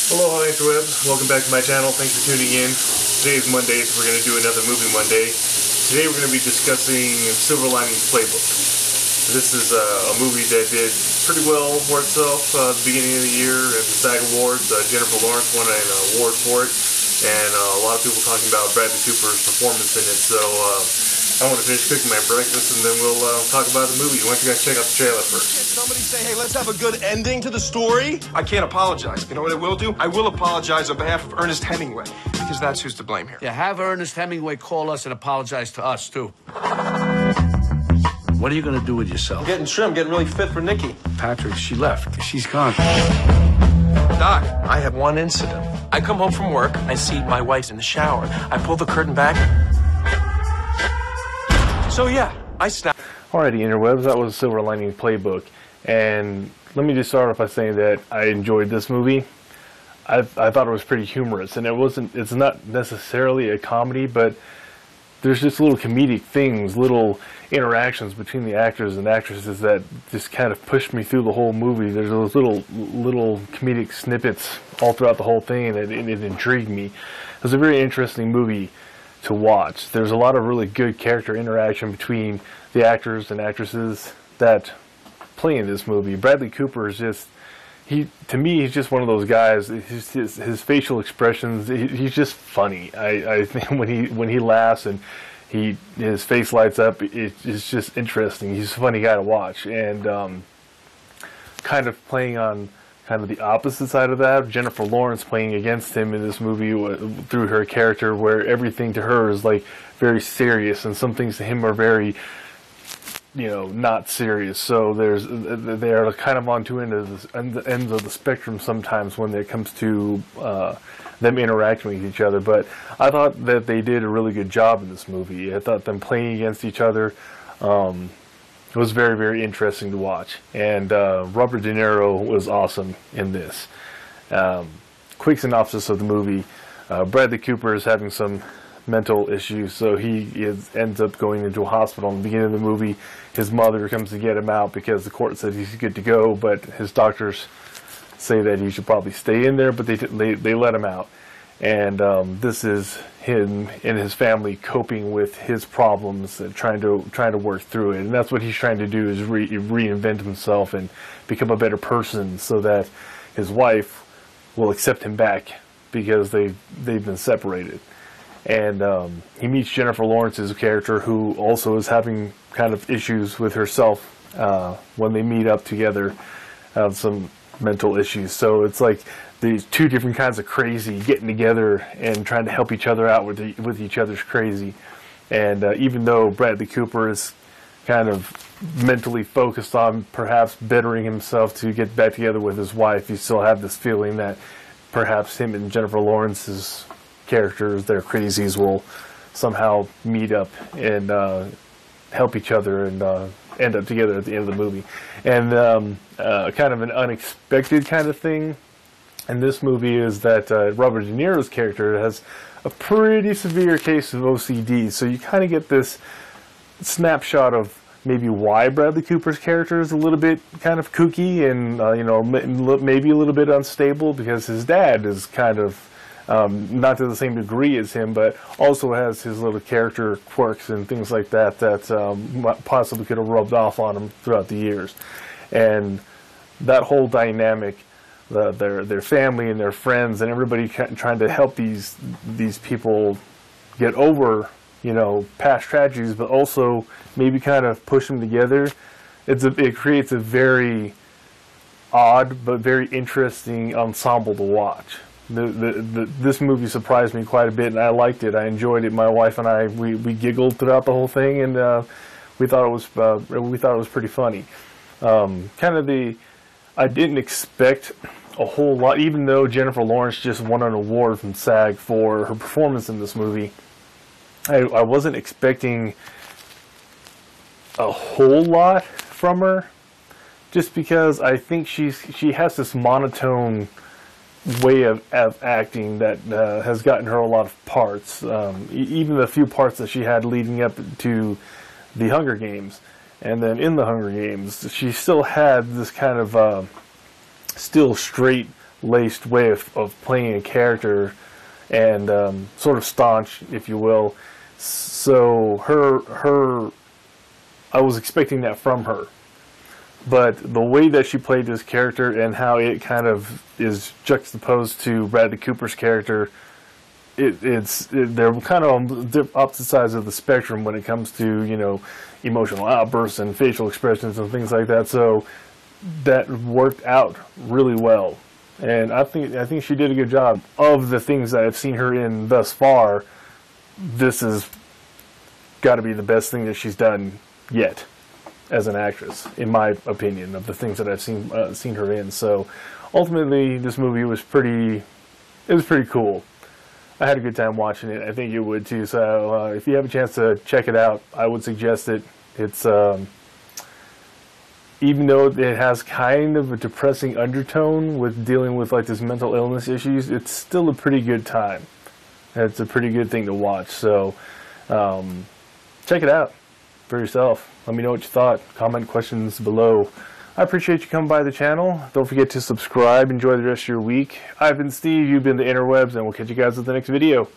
Aloha interwebs, welcome back to my channel, thanks for tuning in. Today is Monday, so we're going to do another movie Monday. Today we're going to be discussing Silver Linings Playbook. This is a movie that did pretty well for itself at the beginning of the year at the SAG Awards. Jennifer Lawrence won an award for it, and a lot of people talking about Bradley Cooper's performance in it, so I want to finish cooking my breakfast and then we'll talk about the movie. Why don't you guys check out the trailer first? Somebody say, hey, let's have a good ending to the story? I can't apologize. You know what I will do? I will apologize on behalf of Ernest Hemingway, because that's who's to blame here. Yeah, have Ernest Hemingway call us and apologize to us, too. What are you going to do with yourself? I'm getting trim, getting really fit for Nikki. Patrick, she left. She's gone. Doc, I have one incident. I come home from work, I see my wife's in the shower. I pull the curtain back. So yeah, I stopped. Alrighty, interwebs, that was Silver Linings Playbook, and let me just start off by saying that I enjoyed this movie. I thought it was pretty humorous, and it's not necessarily a comedy, but there's just little comedic things, little interactions between the actors and actresses that just kind of pushed me through the whole movie. There's those little comedic snippets all throughout the whole thing, and it intrigued me. It was a very interesting movie to watch. There's a lot of really good character interaction between the actors and actresses that play in this movie. Bradley Cooper is just, to me, he's just one of those guys. His facial expressions, he's just funny. I think when he laughs and his face lights up, it's just interesting. He's a funny guy to watch, and kind of playing on kind of the opposite side of that, Jennifer Lawrence playing against him in this movie through her character, where everything to her is like very serious, and some things to him are very, not serious. So they're kind of on two ends of the spectrum sometimes when it comes to them interacting with each other. But I thought that they did a really good job in this movie. I thought them playing against each other it was very, very interesting to watch. And Robert De Niro was awesome in this. Quick synopsis of the movie. Bradley Cooper is having some mental issues, so he ends up going into a hospital. In the beginning of the movie, his mother comes to get him out because the court said he's good to go, but his doctors say that he should probably stay in there, but they let him out. And this is him and his family coping with his problems and trying to work through it. And that's what he's trying to do, is reinvent himself and become a better person, so that his wife will accept him back because they've been separated. And he meets Jennifer Lawrence's character, who also is having kind of issues with herself when they meet up together, some mental issues. So it's like these two different kinds of crazy getting together and trying to help each other out with each other's crazy. And even though Bradley Cooper is kind of mentally focused on perhaps bettering himself to get back together with his wife, you still have this feeling that perhaps him and Jennifer Lawrence's characters, their crazies, will somehow meet up and help each other and end up together at the end of the movie. And kind of an unexpected kind of thing in this movie is that Robert De Niro's character has a pretty severe case of OCD, so you kind of get this snapshot of maybe why Bradley Cooper's character is a little bit kind of kooky and maybe a little bit unstable, because his dad is kind of not to the same degree as him, but also has his little character quirks and things like that possibly could have rubbed off on him throughout the years. And that whole dynamic, their family and their friends and everybody trying to help these people get over past tragedies, but also maybe kind of push them together. It creates a very odd but very interesting ensemble to watch. This movie surprised me quite a bit, and I liked it. I enjoyed it. My wife and I we giggled throughout the whole thing, and we thought it was pretty funny. I didn't expect a whole lot, even though Jennifer Lawrence just won an award from SAG for her performance in this movie. I wasn't expecting a whole lot from her, just because I think she has this monotone way of acting that has gotten her a lot of parts. Even the few parts that she had leading up to the Hunger Games, and then in the Hunger Games, she still had this kind of still straight laced way of playing a character, and sort of staunch, if you will. So I was expecting that from her. But the way that she played this character and how it kind of is juxtaposed to Bradley Cooper's character, they're kind of on the opposite sides of the spectrum when it comes to, you know, emotional outbursts and facial expressions and things like that. So that worked out really well, and I think she did a good job. Of the things that I've seen her in thus far, this has got to be the best thing that she's done yet as an actress, in my opinion, of the things that I've seen her in. So ultimately, this movie was pretty cool. I had a good time watching it. I think you would too. So if you have a chance to check it out, I would suggest it. It's even though it has kind of a depressing undertone with dealing with like this mental illness issues, it's still a pretty good time. It's a pretty good thing to watch. So check it out for yourself. Let me know what you thought. Comment questions below. I appreciate you coming by the channel. Don't forget to subscribe. Enjoy the rest of your week. I've been Steve. You've been the interwebs, and we'll catch you guys at the next video.